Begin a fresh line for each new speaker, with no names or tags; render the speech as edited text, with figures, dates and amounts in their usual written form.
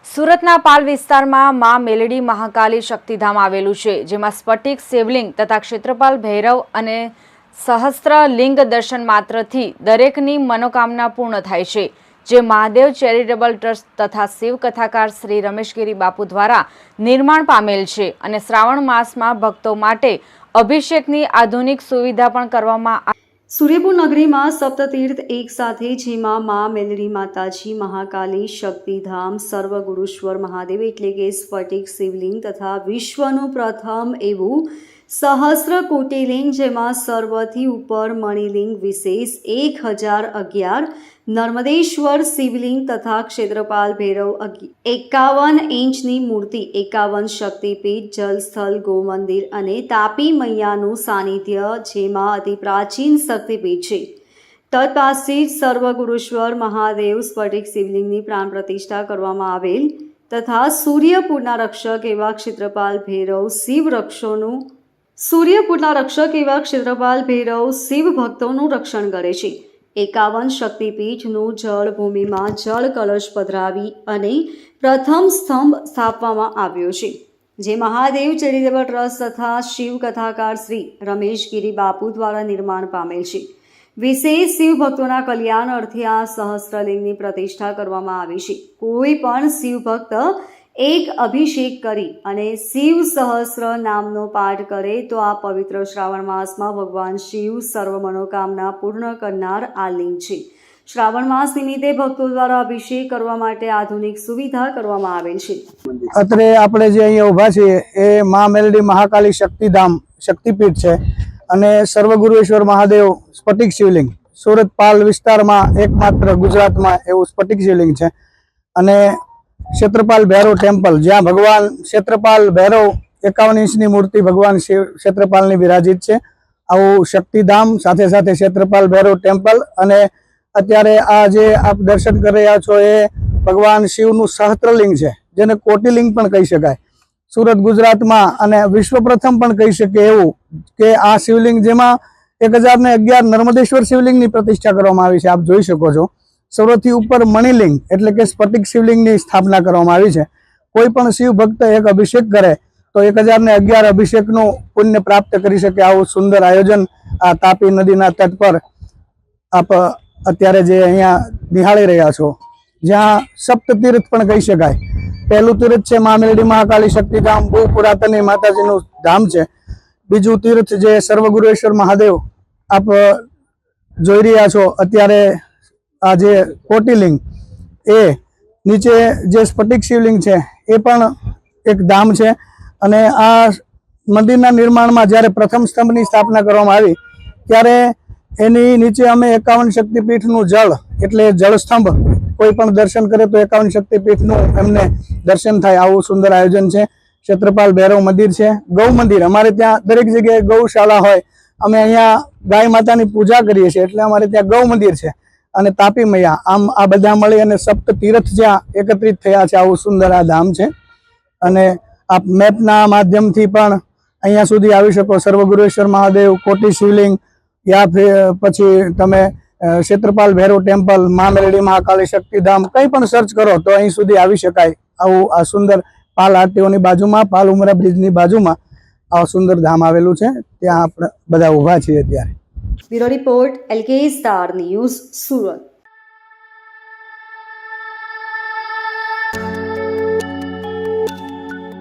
સુરતના પાલ વિસ્તારમાં માં મેલડી મહાકાલી શક્તિધામ આવેલું છે, જેમાં સ્ફટિક શિવલિંગ તથા ક્ષેત્રપાલ ભૈરવ અને સહસ્ત્ર લિંગ દર્શન માત્રથી દરેકની મનોકામના પૂર્ણ થાય છે, જે મહાદેવ ચેરિટેબલ ટ્રસ્ટ તથા શિવ કથાકાર શ્રી રમેશગીરી બાપુ દ્વારા નિર્માણ પામેલ છે અને શ્રાવણ માસમાં ભક્તો માટે અભિષેકની આધુનિક સુવિધા પણ કરવામાં આવી।
सूर्यपुर नगरी में सप्ततीर्थ एक साथ जेमां मां मेलडी माताजी महाकाली शक्तिधाम सर्वगुरुश्वर महादेव एटले के स्फटिक शिवलिंग तथा विश्वनु प्रथम एवं सहस्र कोटिलिंग जेमां सर्वथी उपर मणिलिंग विशेष 1011 नर्मदेश्वर शिवलिंग तथा क्षेत्रपाल भैरव 51 इंचनी मूर्ति 51 शक्तिपीठ जलस्थल गोमंदिर अने तापी मैयानु सानिध्य जेमां अति प्राचीन शक्तिपीठ छे। तत्पाछी सर्वगुरुश्वर महादेव स्फटिक शिवलिंगनी प्राण प्रतिष्ठा करवामां आवेल तथा सूर्यपुરના રક્ષક એવા ક્ષેત્રપાલ ભૈરવ શિવ ભક્તોનું રક્ષણ કરે છે। 51 શક્તિપીઠનું જળ ભૂમિમાં જળ કલશ પધરાવી અને પ્રથમ સ્તંભ સ્થાપવામાં આવ્યો છે, જે મહાદેવ ચેરિટેબલ ટ્રસ્ટ તથા શિવ કથાકાર શ્રી રમેશગીરી બાપુ દ્વારા નિર્માણ પામેલ છે। વિશેષ શિવ ભક્તોના કલ્યાણ અર્થે આ સહસ્ત્રલિંગની પ્રતિષ્ઠા કરવામાં આવી છે। કોઈ પણ શિવ ભક્ત એક અભિષેક કરી અને શિવ સહસ્ર નામનો પાઠ કરે તો આ પવિત્ર શ્રાવણ માસમાં ભગવાન શિવ સર્વ મનોકામના પૂર્ણ કરનાર આ લિંગ છે। શ્રાવણ માસ નિમિત્તે ભક્તો દ્વારા અભિષેક કરવા માટે આધુનિક સુવિધા કરવામાં આવેલ છે।
અત્રે આપણે જે અહીંયા ઊભા છીએ એ મા મેલડી મહાકાલી શક્તિધામ શક્તિપીઠ છે અને સર્વગુરુશ્વર મહાદેવ સ્ફટિક શિવલિંગ સુરત પાલ વિસ્તારમાં એકમાત્ર ગુજરાતમાં એવું સ્ફટિક શિવલિંગ છે અને क्षेत्रपाल भैरव टेम्पल ज्यां भगवान क्षेत्रपाल भैरव 51 इंचनी मूर्ति भगवान शिव क्षेत्रपाल विराजित है। आवुं शक्तिधाम साथे साथे क्षेत्रपाल भैरव टेम्पल अने अत्यारे आ जे आप दर्शन कर रह्या छो ए भगवान शिवनु सहस्त्रलिंग है, जेने कोटिलिंग पण कही शकाय। सूरत गुजरात में अने विश्व प्रथम पण कही शके एवुं के आ शिवलिंग जेमां 1011 नर्मदेश्वर शिवलिंग की प्रतिष्ठा करवामां आवी छे। आप जोई शको छो સૌથી ઉપર મણિલિંગ એટલે કે સ્ફટિક શિવલિંગની સ્થાપના કરવામાં આવી છે। કોઈ પણ શિવ ભક્ત એક અભિષેક કરે તો 1011 અભિષેકનું પુણ્ય પ્રાપ્ત કરી શકે। આવું સુંદર આયોજન આ તાપી નદીના તટ પર આપ અત્યારે જે અહીંયા નિહાળી રહ્યા છો, જ્યાં સપ્તતીર્થ પણ કહી શકાય। પહેલું તીર્થ છે મા મેલડી મહાકાલી શક્તિધામ, બહુ પુરાતન માતાજીનું ધામ છે। બીજું તીર્થ જે સર્વગુરુશ્વર મહાદેવ આપ જોઈ રહ્યા છો અત્યારે आ जे कोटिलिंग ए नीचे जे स्फटिक शिवलिंग है ए पण एक धाम है। अने आ मंदिरना निर्माणमां ज्यारे प्रथम स्तंभनी स्थापना करवामां आवी त्यारे एनी नीचे अमे 51 शक्तिपीठनुं जल एटले जलस्तंभ कोई पण दर्शन करे तो 51 शक्तिपीठनुं एमने दर्शन थाय। आवुं सुंदर आयोजन है। क्षेत्रपाल भैरव मंदिर है, गौ मंदिर अमारे त्यां दरेक जग्याए गौशाला होय, अमे अहींया गाय मातानी पूजा करीए छीए एटले अमारे त्यां गौ मंदिर है અને તાપી મૈયા આમ આ બધા મળી અને સપ્ત તીર્થ જ્યાં એકત્રિત થયા છે। આવું સુંદર આ ધામ છે અને આપ મેપના માધ્યમથી પણ અહીંયા સુધી આવી શકો। સર્વગુરુશ્વર મહાદેવ, કોટી શિવલિંગ યા પછી તમે ક્ષેત્રપાલ ભૈરવ ટેમ્પલ, મા મેલડી મહાકાલી શક્તિધામ કંઈ પણ સર્ચ કરો તો અહીં સુધી આવી શકાય। આવું આ સુંદર પાલ આરટીઓની બાજુમાં, પાલ ઉમરા બ્રિજની બાજુમાં આ સુંદર ધામ આવેલું છે। ત્યાં આપણે બધા ઊભા છીએ ત્યારે।
Bureau report LK star news सूरत।